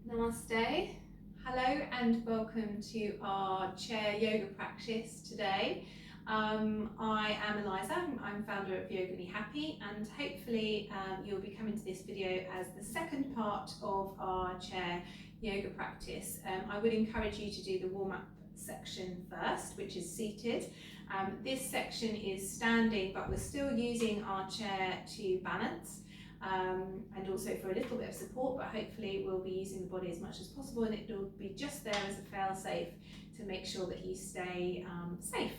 Namaste. Hello and welcome to our chair yoga practice today. I am Eliza, I'm founder of Yoga Me Happy, and hopefully you'll be coming to this video as the second part of our chair yoga practice. I would encourage you to do the warm-up section first, which is seated. This section is standing, but we're still using our chair to balance. And also for a little bit of support, but hopefully we'll be using the body as much as possible, and it'll be just there as a fail-safe to make sure that you stay safe.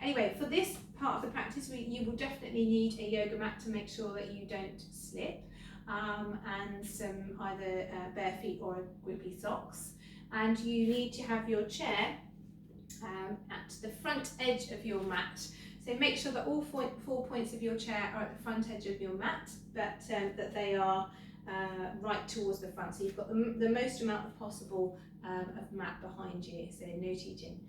Anyway, for this part of the practice, you will definitely need a yoga mat to make sure that you don't slip, and some either bare feet or grippy socks. And you need to have your chair at the front edge of your mat. So make sure that all 4 points of your chair are at the front edge of your mat, but that they are right towards the front. So you've got the most amount of possible of mat behind you, so no teaching.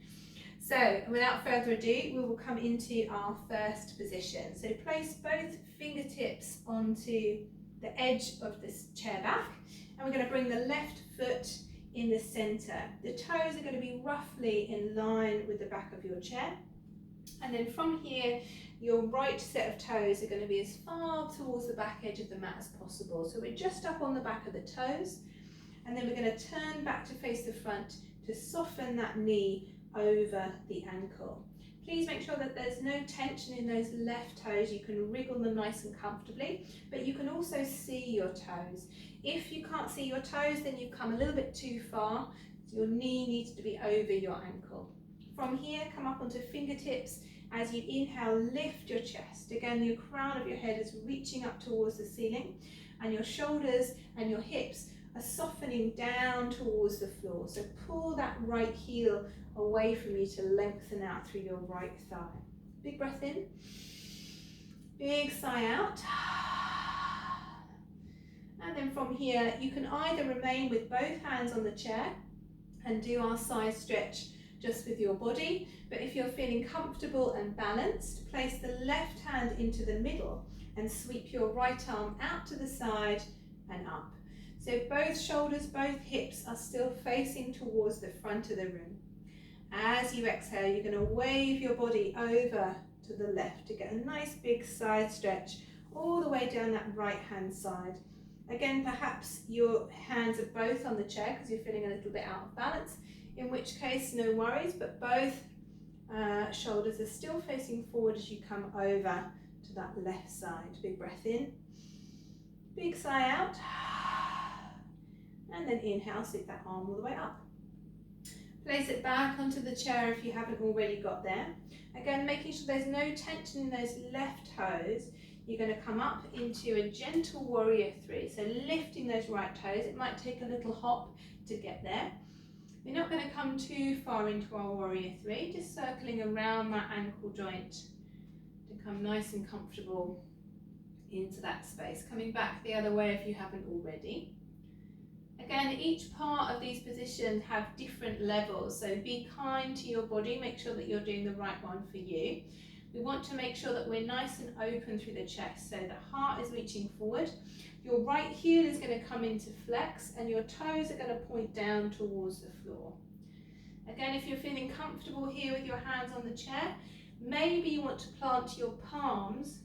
So without further ado, we will come into our first position. So place both fingertips onto the edge of this chair back, and we're going to bring the left foot in the centre. The toes are going to be roughly in line with the back of your chair. And then from here, your right set of toes are going to be as far towards the back edge of the mat as possible. So we're just up on the back of the toes, and then we're going to turn back to face the front to soften that knee over the ankle. Please make sure that there's no tension in those left toes. You can wriggle them nice and comfortably, but you can also see your toes. If you can't see your toes, then you've come a little bit too far. So your knee needs to be over your ankle. From here, come up onto fingertips. As you inhale, lift your chest. Again, your crown of your head is reaching up towards the ceiling, and your shoulders and your hips are softening down towards the floor. So pull that right heel away from you to lengthen out through your right thigh. Big breath in, big sigh out. And then from here, you can either remain with both hands on the chair and do our side stretch just with your body, but if you're feeling comfortable and balanced, place the left hand into the middle and sweep your right arm out to the side and up. So both shoulders, both hips are still facing towards the front of the room. As you exhale, you're going to wave your body over to the left to get a nice big side stretch all the way down that right hand side. Again, perhaps your hands are both on the chair because you're feeling a little bit out of balance, in which case no worries, but both shoulders are still facing forward as you come over to that left side. Big breath in, big sigh out, and then inhale, sweep that arm all the way up. Place it back onto the chair if you haven't already got there. Again, making sure there's no tension in those left toes. You're going to come up into a gentle warrior 3, so lifting those right toes. It might take a little hop to get there. We're not going to come too far into our warrior 3, just circling around that ankle joint to come nice and comfortable into that space. Coming back the other way if you haven't already. Again, each part of these positions have different levels, so be kind to your body, make sure that you're doing the right one for you. We want to make sure that we're nice and open through the chest, so the heart is reaching forward. Your right heel is going to come into flex, and your toes are going to point down towards the floor. Again, if you're feeling comfortable here with your hands on the chair, maybe you want to plant your palms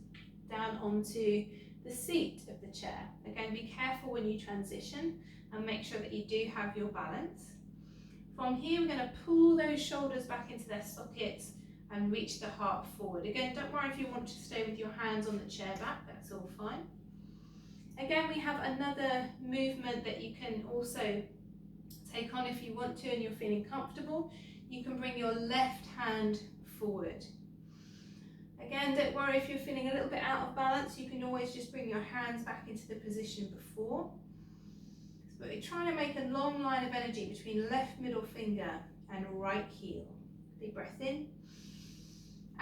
down onto the seat of the chair. Again, be careful when you transition and make sure that you do have your balance. From here, we're going to pull those shoulders back into their sockets and reach the heart forward. Again, don't worry if you want to stay with your hands on the chair back, that's all fine. Again, we have another movement that you can also take on if you want to and you're feeling comfortable. You can bring your left hand forward. Again, don't worry if you're feeling a little bit out of balance, you can always just bring your hands back into the position before. But we're trying to make a long line of energy between left middle finger and right heel. Big breath in.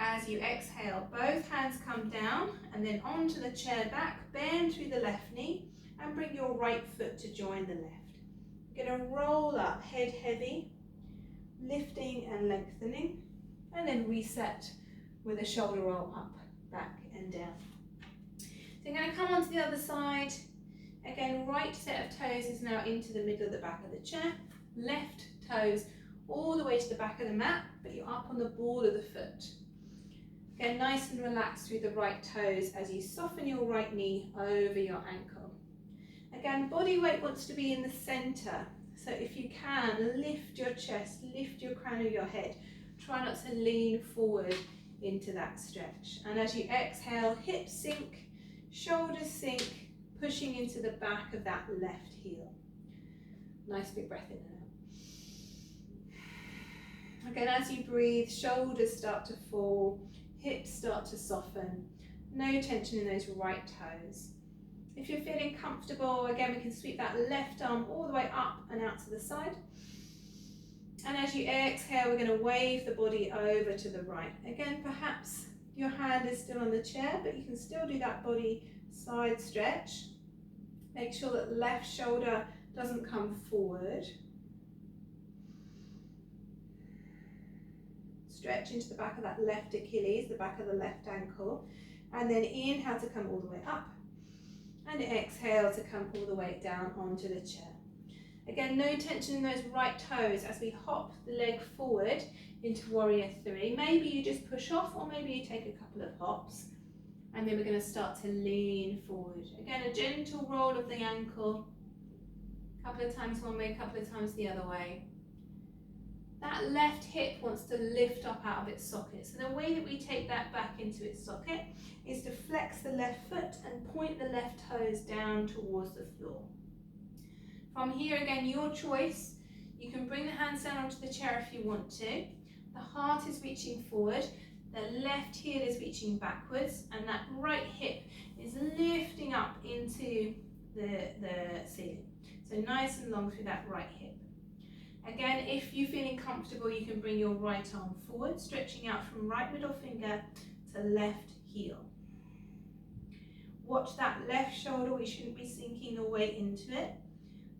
As you exhale, both hands come down and then onto the chair back, bend through the left knee and bring your right foot to join the left. You're going to roll up, head heavy, lifting and lengthening, and then reset with a shoulder roll up, back and down. So you're going to come onto the other side, Again, right set of toes is now into the middle of the back of the chair. Left toes all the way to the back of the mat, but you're up on the ball of the foot. Again, nice and relaxed through the right toes as you soften your right knee over your ankle. Again, body weight wants to be in the center. So if you can, lift your chest, lift your crown of your head. Try not to lean forward into that stretch. And as you exhale, hips sink, shoulders sink, pushing into the back of that left heel. Nice big breath in and out. Again, as you breathe, shoulders start to fall, hips start to soften. No tension in those right toes. If you're feeling comfortable, again, we can sweep that left arm all the way up and out to the side. And as you exhale, we're going to wave the body over to the right. Again, perhaps your hand is still on the chair, but you can still do that body side stretch. Make sure that left shoulder doesn't come forward. Stretch into the back of that left Achilles, the back of the left ankle. And then inhale to come all the way up. And exhale to come all the way down onto the chair. Again, no tension in those right toes as we hop the leg forward into Warrior Three. Maybe you just push off, or maybe you take a couple of hops. And then we're going to start to lean forward. Again, a gentle roll of the ankle. A couple of times one way, a couple of times the other way. That left hip wants to lift up out of its socket. So the way that we take that back into its socket is to flex the left foot and point the left toes down towards the floor. From here, again, your choice. You can bring the hands down onto the chair if you want to. The heart is reaching forward. The left heel is reaching backwards, and that right hip is lifting up into the ceiling. So nice and long through that right hip. Again, if you're feeling comfortable, you can bring your right arm forward, stretching out from right middle finger to left heel. Watch that left shoulder, we shouldn't be sinking the weight into it.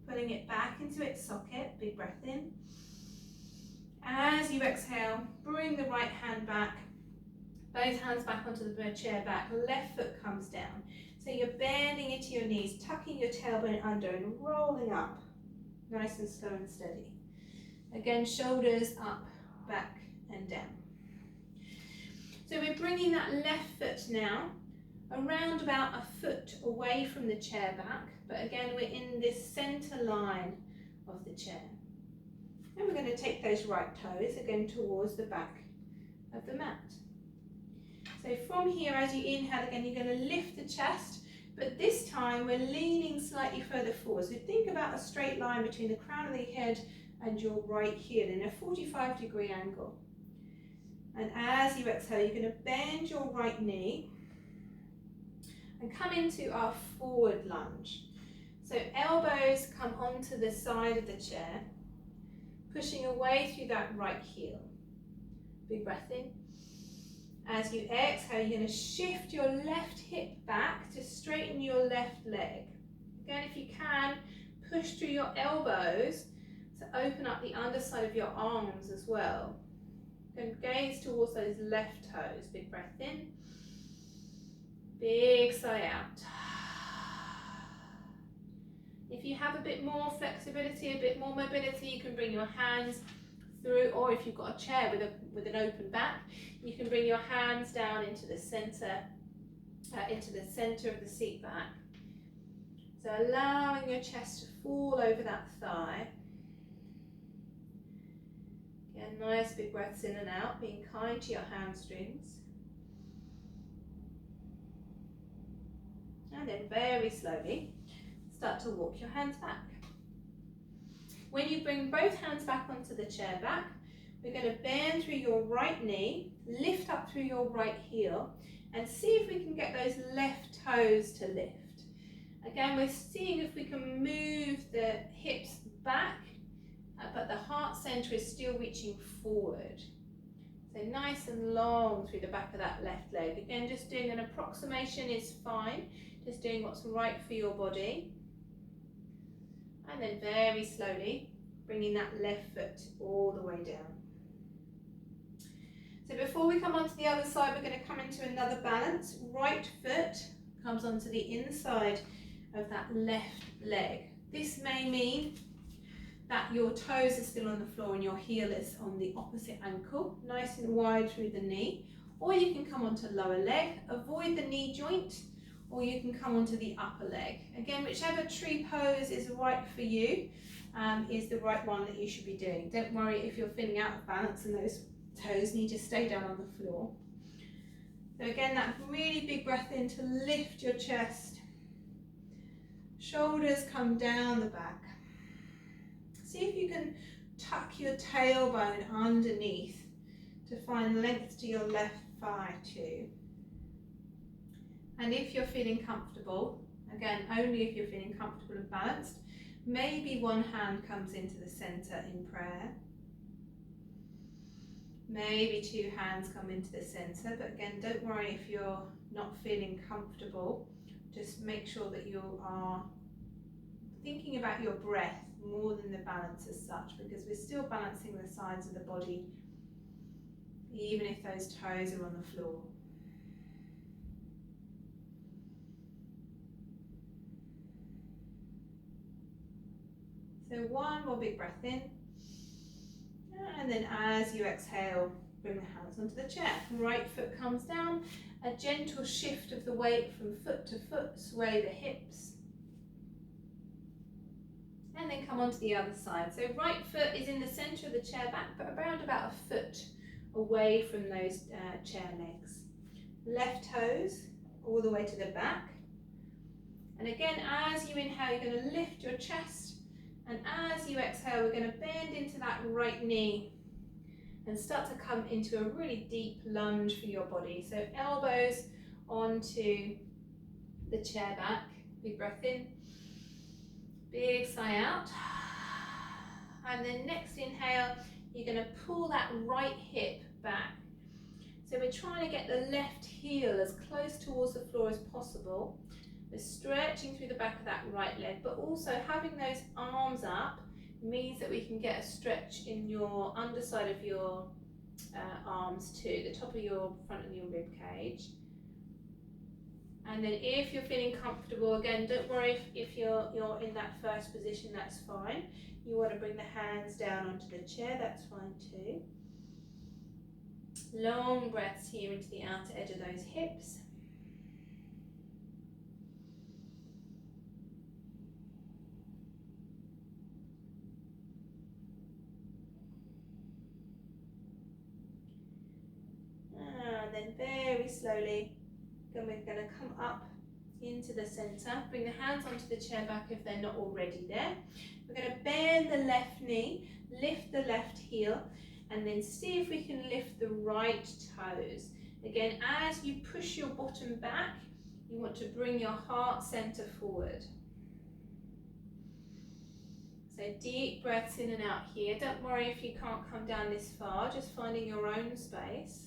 Pulling it back into its socket, big breath in. As you exhale, bring the right hand back, both hands back onto the chair back, left foot comes down. So you're bending into your knees, tucking your tailbone under and rolling up, nice and slow and steady. Again, shoulders up, back and down. So we're bringing that left foot now around about a foot away from the chair back, but again, we're in this center line of the chair. And we're going to take those right toes again towards the back of the mat. So from here, as you inhale again, you're going to lift the chest, but this time we're leaning slightly further forward. So think about a straight line between the crown of the head and your right heel in a 45-degree angle. And as you exhale, you're going to bend your right knee and come into our forward lunge. So elbows come onto the side of the chair, pushing away through that right heel. Big breath in. As you exhale, you're going to shift your left hip back to straighten your left leg. Again, if you can, push through your elbows to open up the underside of your arms as well. And gaze towards those left toes. Big breath in. Big sigh out. If you have a bit more flexibility, a bit more mobility, you can bring your hands through, or if you've got a chair with an open back, you can bring your hands down into the center of the seat back. So allowing your chest to fall over that thigh. Again, nice big breaths in and out, being kind to your hamstrings. And then very slowly, start to walk your hands back. When you bring both hands back onto the chair back, we're going to bend through your right knee, lift up through your right heel, and see if we can get those left toes to lift. Again, we're seeing if we can move the hips back, but the heart center is still reaching forward. So nice and long through the back of that left leg. Again, just doing an approximation is fine. Just doing what's right for your body. And then very slowly, bringing that left foot all the way down. So before we come onto the other side, we're going to come into another balance. Right foot comes onto the inside of that left leg. This may mean that your toes are still on the floor and your heel is on the opposite ankle, nice and wide through the knee. Or you can come onto lower leg, avoid the knee joint, or you can come onto the upper leg. Again, whichever tree pose is right for you is the right one that you should be doing. Don't worry if you're feeling out of balance and those toes need to stay down on the floor. So again, that really big breath in to lift your chest. Shoulders come down the back. See if you can tuck your tailbone underneath to find length to your left thigh too. And if you're feeling comfortable, again, only if you're feeling comfortable and balanced, maybe one hand comes into the center in prayer. Maybe two hands come into the center, but again, don't worry if you're not feeling comfortable. Just make sure that you are thinking about your breath more than the balance as such, because we're still balancing the sides of the body, even if those toes are on the floor. So one more big breath in, and then as you exhale, bring the hands onto the chair. Right foot comes down, a gentle shift of the weight from foot to foot, sway the hips, and then come onto the other side. So right foot is in the center of the chair back, but around about a foot away from those chair legs. Left toes all the way to the back. And again, as you inhale, you're going to lift your chest. And as you exhale, we're going to bend into that right knee and start to come into a really deep lunge for your body. So elbows onto the chair back. Big breath in. Big sigh out. And then next inhale, you're going to pull that right hip back. So we're trying to get the left heel as close towards the floor as possible. We're stretching through the back of that right leg, but also having those arms up means that we can get a stretch in your underside of your arms too, the top of your front of your rib cage. And then if you're feeling comfortable, again, don't worry if you're in that first position, that's fine. You want to bring the hands down onto the chair, that's fine too. Long breaths here into the outer edge of those hips. And then very slowly, then we're going to come up into the center. Bring the hands onto the chair back if they're not already there. We're going to bend the left knee, lift the left heel, and then see if we can lift the right toes. Again, as you push your bottom back, you want to bring your heart center forward. So deep breaths in and out here. Don't worry if you can't come down this far, just finding your own space.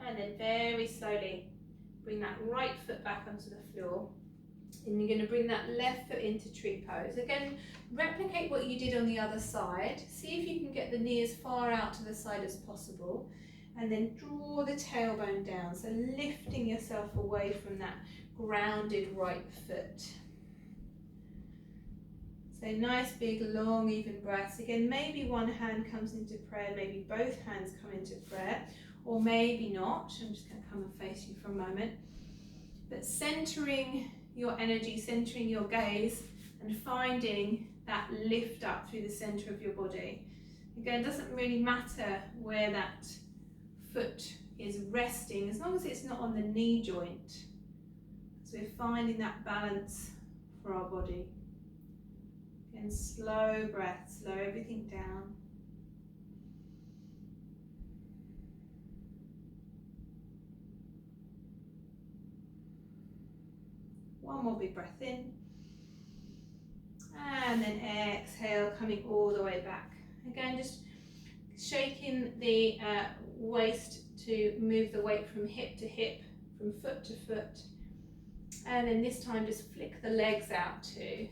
And then very slowly bring that right foot back onto the floor. And you're going to bring that left foot into tree pose. Again, replicate what you did on the other side. See if you can get the knee as far out to the side as possible. And then draw the tailbone down. So lifting yourself away from that grounded right foot. So nice, big, long, even breaths. Again, maybe one hand comes into prayer, maybe both hands come into prayer. Or maybe not. I'm just going to come and face you for a moment. But centering your energy, centering your gaze, and finding that lift up through the center of your body. Again, it doesn't really matter where that foot is resting, as long as it's not on the knee joint. So we're finding that balance for our body. Again, slow breath, slow everything down. One more big breath in, and then exhale, coming all the way back. Again, just shaking the waist to move the weight from hip to hip, from foot to foot. And then this time just flick the legs out too.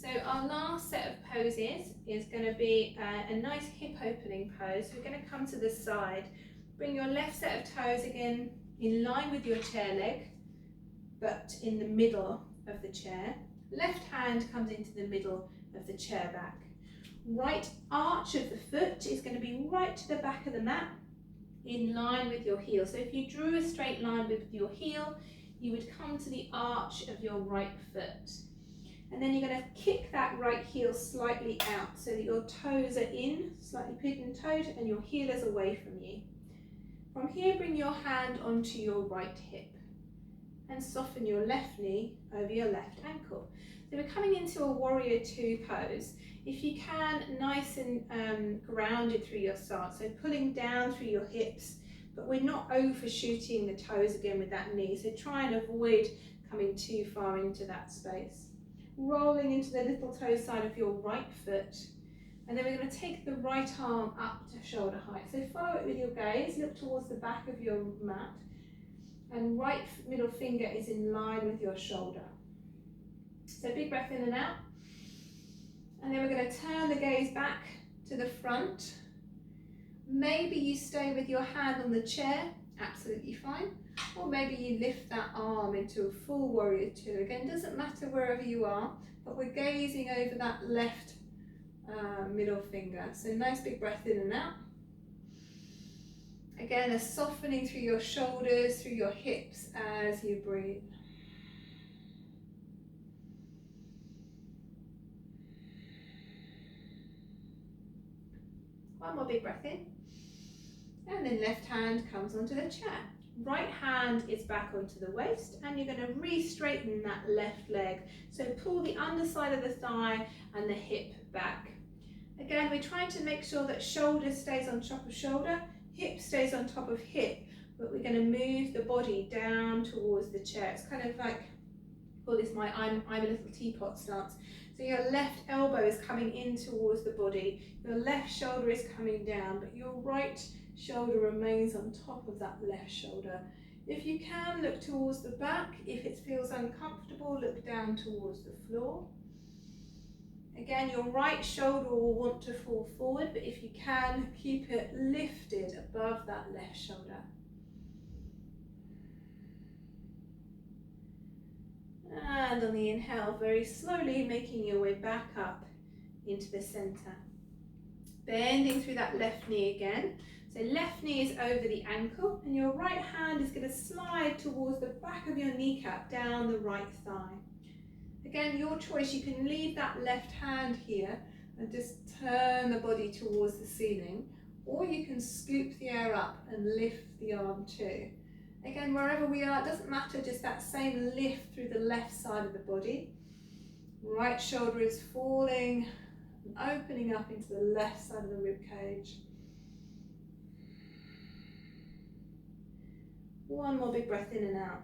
So our last set of poses is going to be a nice hip opening pose. We're going to come to the side, bring your left set of toes again in line with your chair leg, but in the middle of the chair. Left hand comes into the middle of the chair back. Right arch of the foot is going to be right to the back of the mat, in line with your heel. So if you drew a straight line with your heel, you would come to the arch of your right foot. And then you're going to kick that right heel slightly out so that your toes are in, slightly pigeon-toed, and your heel is away from you. From here, bring your hand onto your right hip and soften your left knee over your left ankle. So we're coming into a warrior two pose. If you can, nice and grounded through your start, so pulling down through your hips, but we're not overshooting the toes again with that knee, so try and avoid coming too far into that space. Rolling into the little toe side of your right foot, and then we're going to take the right arm up to shoulder height. So follow it with your gaze, look towards the back of your mat, and right middle finger is in line with your shoulder. So big breath in and out. And then we're going to turn the gaze back to the front. Maybe you stay with your hand on the chair, absolutely fine. Or maybe you lift that arm into a full warrior two. Again, doesn't matter wherever you are, but we're gazing over that left middle finger. So nice big breath in and out. Again, a softening through your shoulders, through your hips as you breathe. One more big breath in. And then left hand comes onto the chair. Right hand is back onto the waist, and you're going to re-straighten that left leg. So pull the underside of the thigh and the hip back. Again, we're trying to make sure that shoulder stays on top of shoulder, hip stays on top of hip, but we're going to move the body down towards the chair. It's kind of like, call this my I'm a little teapot stance. So your left elbow is coming in towards the body, your left shoulder is coming down, but your right shoulder remains on top of that left shoulder. If you can, look towards the back. If it feels uncomfortable, look down towards the floor. Again, your right shoulder will want to fall forward, but if you can, keep it lifted above that left shoulder. And on the inhale, very slowly making your way back up into the center. Bending through that left knee again. So left knee is over the ankle, and your right hand is going to slide towards the back of your kneecap, down the right thigh. Again, your choice, you can leave that left hand here and just turn the body towards the ceiling, or you can scoop the air up and lift the arm too. Again, wherever we are, it doesn't matter, just that same lift through the left side of the body. Right shoulder is falling and opening up into the left side of the rib cage. One more big breath in and out.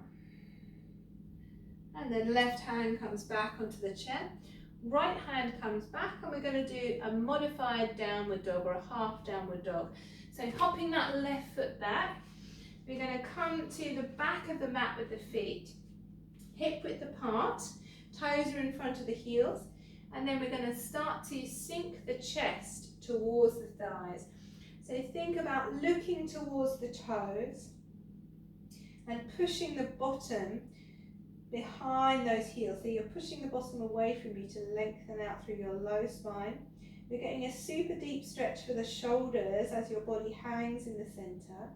And then left hand comes back onto the chair. Right hand comes back, and we're going to do a modified downward dog or a half downward dog. So hopping that left foot back, we're going to come to the back of the mat with the feet, hip width apart, toes are in front of the heels, and then we're going to start to sink the chest towards the thighs. So think about looking towards the toes and pushing the bottom behind those heels. So you're pushing the bottom away from you to lengthen out through your low spine. We're getting a super deep stretch for the shoulders as your body hangs in the center.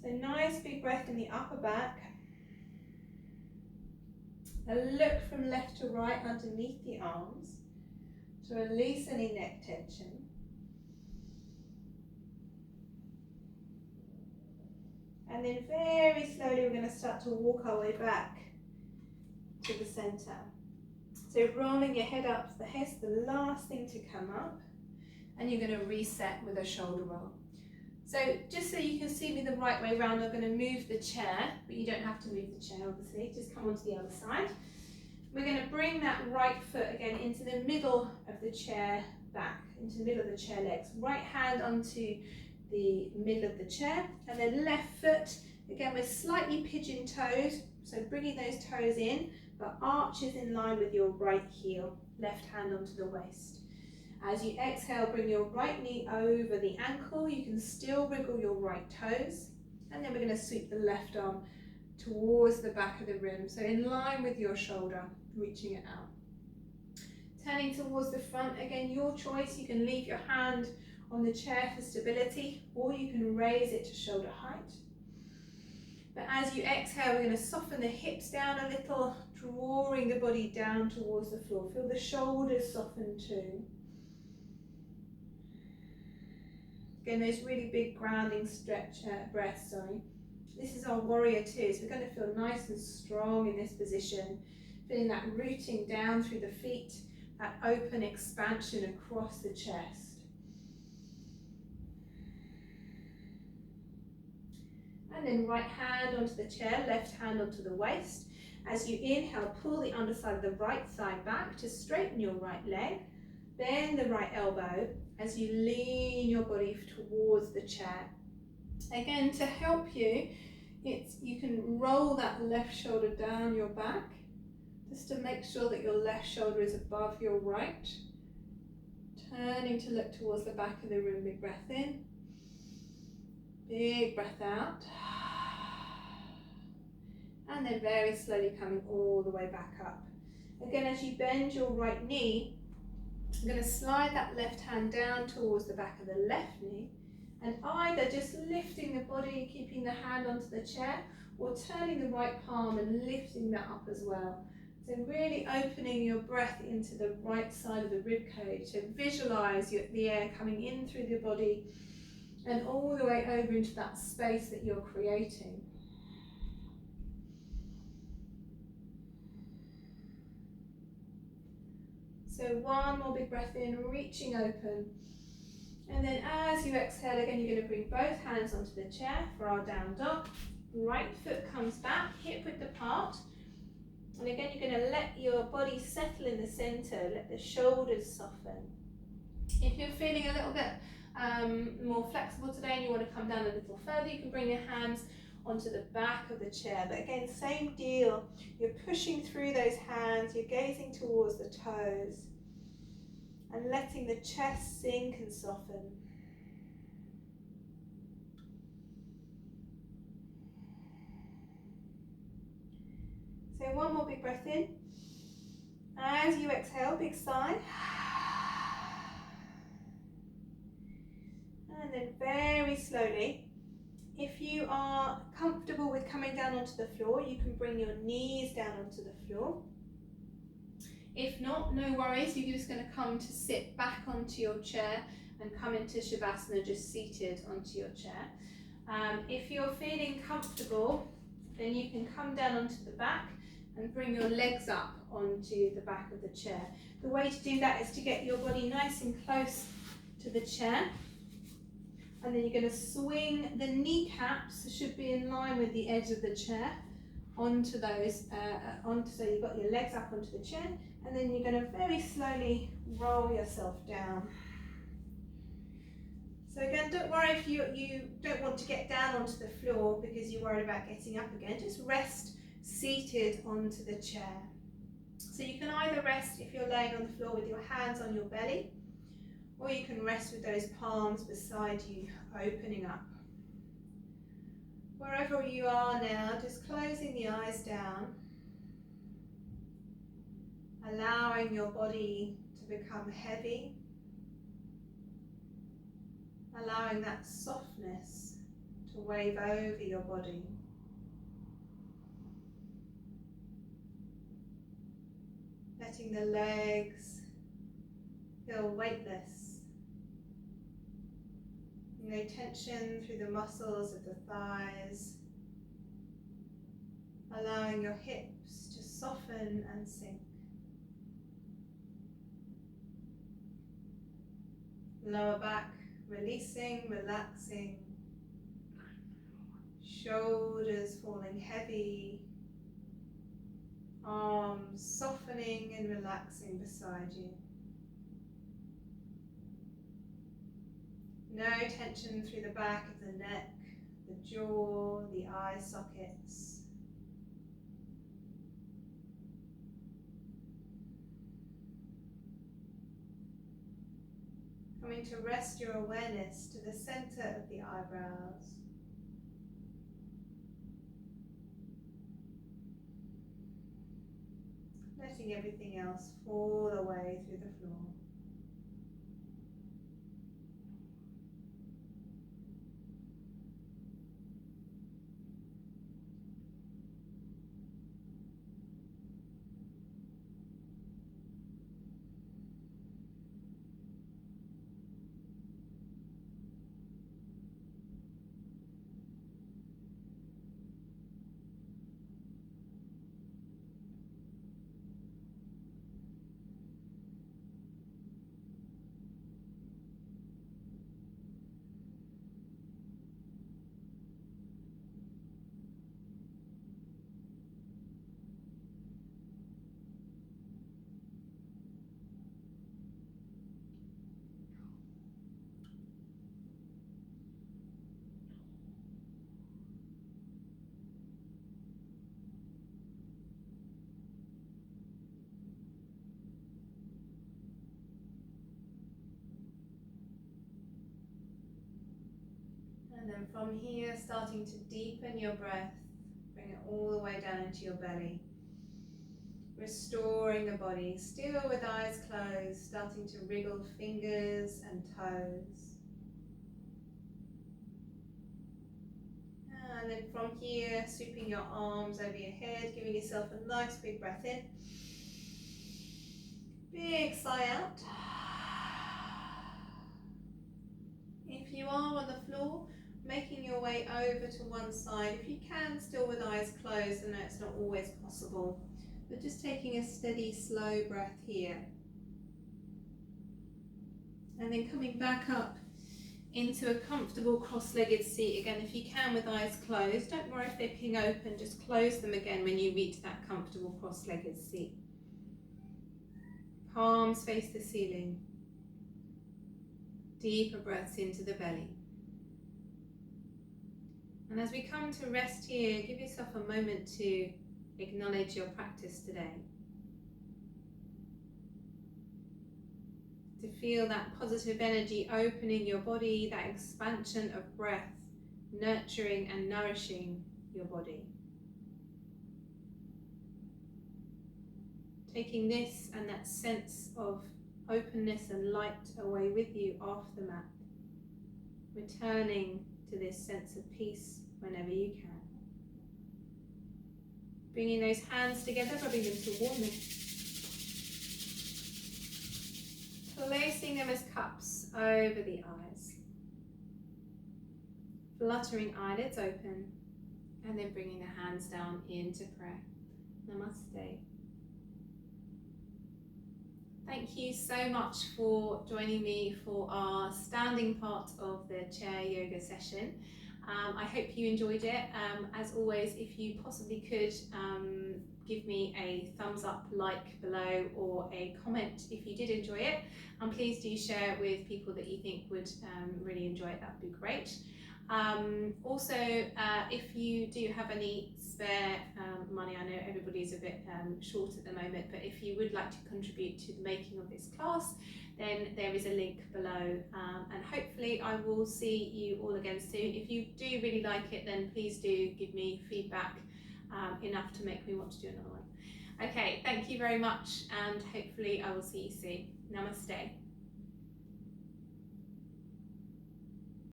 So nice big breath in the upper back. A look from left to right underneath the arms to release any neck tension. And then very slowly we're going to start to walk our way back to the center. So rolling your head up, the head's the last thing to come up, and you're going to reset with a shoulder roll. So just so you can see me the right way around, I'm going to move the chair, but you don't have to move the chair obviously, just come onto the other side. We're going to bring that right foot again into the middle of the chair back, into the middle of the chair legs. Right hand onto the middle of the chair, and then left foot, again we're slightly pigeon toed, so bringing those toes in, but arches in line with your right heel, left hand onto the waist. As you exhale, bring your right knee over the ankle. You can still wriggle your right toes. And then we're going to sweep the left arm towards the back of the room. So in line with your shoulder, reaching it out. Turning towards the front, again, your choice. You can leave your hand on the chair for stability, or you can raise it to shoulder height. But as you exhale, we're going to soften the hips down a little, drawing the body down towards the floor. Feel the shoulders soften too. Again, those really big grounding stretch breaths, This is our warrior two, so we're going to feel nice and strong in this position. Feeling that rooting down through the feet, that open expansion across the chest. And then right hand onto the chair, left hand onto the waist. As you inhale, pull the underside of the right thigh back to straighten your right leg. Bend the right elbow as you lean your body towards the chair. Again, to help you, you can roll that left shoulder down your back, just to make sure that your left shoulder is above your right. Turning to look towards the back of the room, big breath in, big breath out. And then very slowly coming all the way back up. Again, as you bend your right knee, I'm going to slide that left hand down towards the back of the left knee, and either just lifting the body, keeping the hand onto the chair, or turning the right palm and lifting that up as well. So really opening your breath into the right side of the rib cage. So visualize the air coming in through the body and all the way over into that space that you're creating. So one more big breath in, reaching open. And then as you exhale, again, you're going to bring both hands onto the chair for our down dog. Right foot comes back, hip width apart. And again, you're going to let your body settle in the center, let the shoulders soften. If you're feeling a little bit more flexible today and you want to come down a little further, you can bring your hands onto the back of the chair. But again, same deal. You're pushing through those hands, you're gazing towards the toes and letting the chest sink and soften. So one more big breath in. As you exhale, big sigh. And then very slowly, if you are comfortable with coming down onto the floor, you can bring your knees down onto the floor. If not, no worries, you're just going to come to sit back onto your chair and come into Shavasana just seated onto your chair. If you're feeling comfortable, then you can come down onto the back and bring your legs up onto the back of the chair. The way to do that is to get your body nice and close to the chair. And then you're going to swing the kneecaps, should be in line with the edge of the chair, onto those, so you've got your legs up onto the chair, and then you're going to very slowly roll yourself down. So again, don't worry if you don't want to get down onto the floor because you're worried about getting up again. Just rest seated onto the chair. So you can either rest if you're laying on the floor with your hands on your belly, or you can rest with those palms beside you, opening up. Wherever you are now, just closing the eyes down, allowing your body to become heavy, allowing that softness to wave over your body. Letting the legs feel weightless. No tension through the muscles of the thighs. Allowing your hips to soften and sink. Lower back releasing, relaxing. Shoulders falling heavy. Arms softening and relaxing beside you. No tension through the back of the neck, the jaw, the eye sockets. Coming to rest your awareness to the center of the eyebrows. Letting everything else fall away through the floor. And then from here, starting to deepen your breath, bring it all the way down into your belly. Restoring the body, still with eyes closed, starting to wriggle fingers and toes. And then from here, sweeping your arms over your head, giving yourself a nice big breath in. Big sigh out. If you are on the floor, making your way over to one side. If you can, still with eyes closed, I know it's not always possible, but just taking a steady, slow breath here. And then coming back up into a comfortable cross-legged seat. Again, if you can with eyes closed, don't worry if they ping open, just close them again when you reach that comfortable cross-legged seat. Palms face the ceiling. Deeper breaths into the belly. And as we come to rest here, give yourself a moment to acknowledge your practice today. To feel that positive energy opening your body, that expansion of breath, nurturing and nourishing your body. Taking this and that sense of openness and light away with you off the mat. Returning to this sense of peace whenever you can. Bringing those hands together, rubbing them to warmth. Placing them as cups over the eyes. Fluttering eyelids open. And then bringing the hands down into prayer. Namaste. Thank you so much for joining me for our standing part of the chair yoga session. I hope you enjoyed it. As always, if you possibly could give me a thumbs up, like below, or a comment if you did enjoy it. And please do share with people that you think would really enjoy it. That would be great. Also, if you do have any spare money, I know everybody's a bit short at the moment, but if you would like to contribute to the making of this class, then there is a link below, and hopefully I will see you all again soon. If you do really like it, then please do give me feedback enough to make me want to do another one. Okay, thank you very much, and hopefully I will see you soon. Namaste.